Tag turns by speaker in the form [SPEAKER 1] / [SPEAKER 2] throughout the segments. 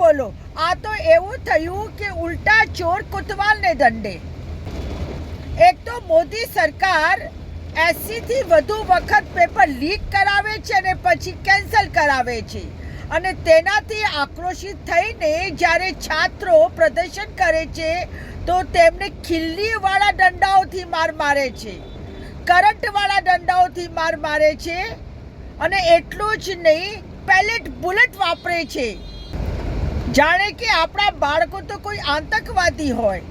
[SPEAKER 1] બોલો, આ તો એવું થયું કે ઉલટા ચોર કોતવાલને દંડે। એક તો મોદી સરકાર 80 થી વધુ વખત પેપર લીક કરાવે છે અને પછી કેન્સલ કરાવે છે, અને તેનાથી આક્રોશિત થઈને જ્યારે છાત્રો પ્રદર્શન કરે છે તો તેમને ખિલ્લીવાળા દંડાઓથી માર મારે છે, કરંટવાળા દંડાઓથી માર મારે છે, અને એટલું જ નહીં, પેલેટ બુલેટ વાપરે છે, જાણે કે આપણા બાળકો તો કોઈ આતંકવાદી હોય।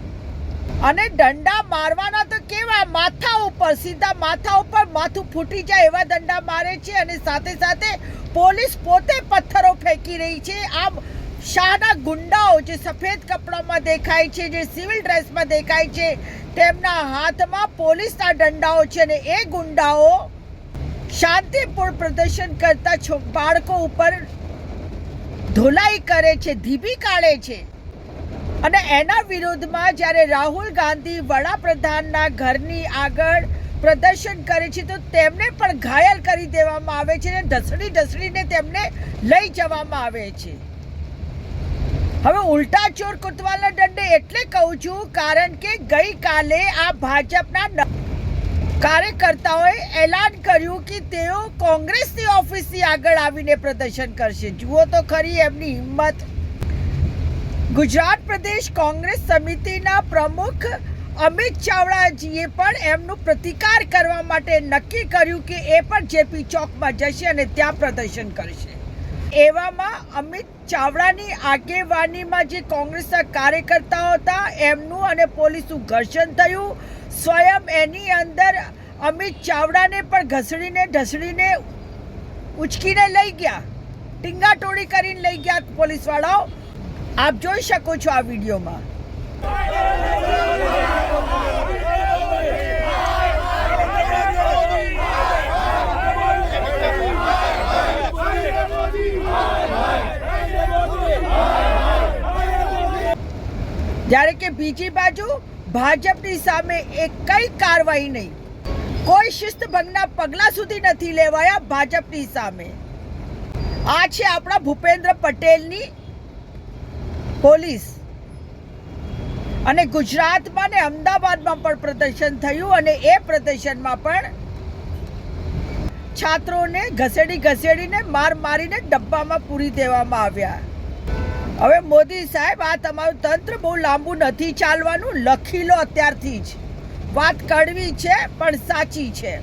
[SPEAKER 1] અને દંડા મારવાના તો કેવા, માથા ઉપર, સીધા માથા ઉપર, માથું ફૂટી જાય એવા દંડા મારે છે, અને સાથે સાથે પોલીસ પોતે પથ્થરો ફેંકી રહી છે। આમ શાહના ગુંડાઓ જે સફેદ કપડામાં દેખાય છે, જે સિવિલ ડ્રેસમાં દેખાય છે, તેમના હાથમાં પોલીસના દંડાઓ છે, અને એ ગુંડાઓ શાંતિપૂર્ણ પ્રદર્શન કરતા બાળકો ઉપર ધોલાઈ કરે છે, ધીબી કાઢે છે। અને એના વિરોધમાં જ્યારે રાહુલ ગાંધી વડાપ્રધાનના ઘરની આગળ પ્રદર્શન કરે છે તો તેમને પણ ઘાયલ કરી દેવામાં આવે છે અને ઢસડીને તેમને લઈ જવામાં આવે છે। હવે ઉલટા ચોર કોતવાલના દંડે એટલે કહું છું કારણ કે ગઈકાલે આ ભાજપના કાર્યકર્તાઓએ એલાન કર્યું કે તેઓ કોંગ્રેસની ઓફિસની આગળ આવીને પ્રદર્શન કરશે। જુઓ તો ખરી એમની હિંમત। ગુજરાત પ્રદેશ કોંગ્રેસ સમિતિના પ્રમુખ અમિત ચાવડાજીએ પણ એમનું પ્રતિકાર કરવા માટે નક્કી કર્યું કે એ પણ જેપી ચોકમાં જશે અને ત્યાં પ્રદર્શન કરશે। એવામાં અમિત ચાવડાની આગેવાનીમાં જે કોંગ્રેસના કાર્યકર્તાઓ હતા એમનું અને પોલીસનું ઘર્ષણ થયું। સ્વયં એની અંદર અમિત ચાવડાને પણ ઢસડીને ઉચકીને લઈ ગયા, ટીંગાટોળી કરીને લઈ ગયા પોલીસવાળાઓ। આપ જોઈ શકો છો આ વિડીયોમાં। જ્યારે કે બીજી બાજુ ભાજપની સામે એક કઈ કાર્યવાહી નહીં, કોઈ શિસ્તભંગના પગલા સુધી નથી લેવાયા ભાજપની સામે। આ છે આપણા ભૂપેન્દ્ર પટેલની પોલીસ। અને ગુજરાતમાં ને અમદાવાદમાં પણ પ્રદર્શન થયું, અને એ પ્રદર્શનમાં પણ છાત્રોને ઘસેડીને મારીને ડબ્બામાં પૂરી દેવામાં આવ્યા। હવે મોદી સાહેબ, આ તમારું તંત્ર બહુ લાંબુ નથી ચાલવાનું, લખી લો અત્યારથી જ। વાત કડવી છે પણ સાચી છે।